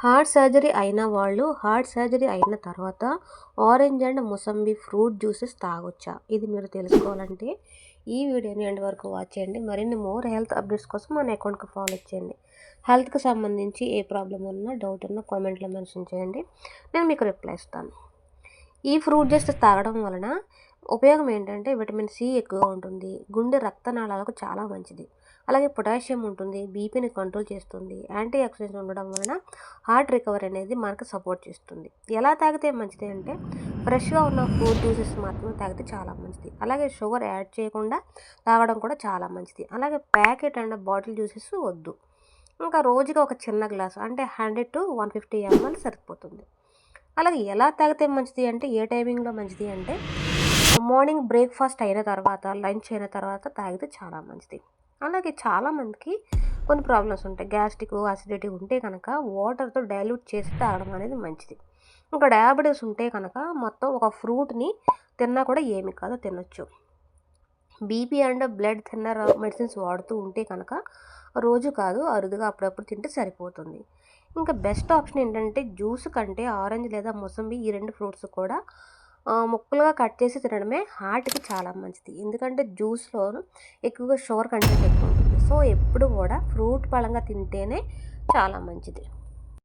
Heart surgery అయిన వాళ్ళు heart surgery అయిన తర్వాత orange and mosambi fruit juices తాగొచ్చా? ఇది మీరు తెలుసుకోవాలంటే ఈ వీడియోని ఎండ్ వరకు వాచ్ చేయండి. మరిన్ని మోర్ హెల్త్ అప్డేట్స్ కోసం మన అకౌంట్కి ఫాలో చేయండి. హెల్త్కి సంబంధించి ఏ ప్రాబ్లం ఉన్నా డౌట్ ఉన్నా కామెంట్లో మెన్షన్ చేయండి, నేను మీకు రిప్లై ఇస్తాను. ఈ ఫ్రూట్ జ్యూస్ తాగడం వలన ఉపయోగం ఏంటంటే విటమిన్ సి ఎక్కువగా ఉంటుంది, గుండె రక్తనాళాలకు చాలా మంచిది. అలాగే పొటాషియం ఉంటుంది, బీపీని కంట్రోల్ చేస్తుంది. యాంటీ ఆక్సిడెంట్స్ ఉండడం వలన హార్ట్ రికవరీ అనేది మనకు సపోర్ట్ చేస్తుంది. ఎలా తాగితే మంచిది అంటే ఫ్రెష్గా ఉన్న ఫ్రూట్ జ్యూసెస్ మాత్రమే తాగితే చాలా మంచిది. అలాగే షుగర్ యాడ్ చేయకుండా తాగడం కూడా చాలా మంచిది. అలాగే ప్యాకెట్ అండ్ బాటిల్ జ్యూసెస్ వద్దు. ఇంకా రోజుగా ఒక చిన్న గ్లాస్ అంటే 100 to 150 ml సరిపోతుంది. అలాగే ఎలా తాగితే మంచిది అంటే ఏ టైమింగ్లో మంచిది అంటే మార్నింగ్ బ్రేక్ఫాస్ట్ అయిన తర్వాత, లంచ్ అయిన తర్వాత తాగితే చాలా మంచిది. అలాగే చాలామందికి కొన్ని ప్రాబ్లమ్స్ ఉంటాయి. గ్యాస్ట్రిక్, అసిడిటీ ఉంటే కనుక వాటర్తో డైల్యూట్ చేసి తాగడం అనేది మంచిది. ఇంకా డయాబెటీస్ ఉంటే కనుక మొత్తం ఒక ఫ్రూట్ని తిన్నా కూడా ఏమి కాదు, తినొచ్చు. BP and blood thinner medicines వాడుతూ ఉంటే కనుక రోజు కాదు, అరుదుగా అప్పుడప్పుడు తింటే సరిపోతుంది. ఇంకా బెస్ట్ ఆప్షన్ ఏంటంటే జ్యూస్ కంటే ఆరెంజ్ లేదా మొసంబి ఈ రెండు ఫ్రూట్స్ కూడా ముక్కలుగా కట్ చేసి తినడమే హార్ట్కి చాలా మంచిది. ఎందుకంటే జ్యూస్లో ఎక్కువగా షుగర్ కంటెంట్ ఎక్కువ ఉంటుంది. సో ఎప్పుడు కూడా ఫ్రూట్ పరంగా తింటేనే చాలా మంచిది.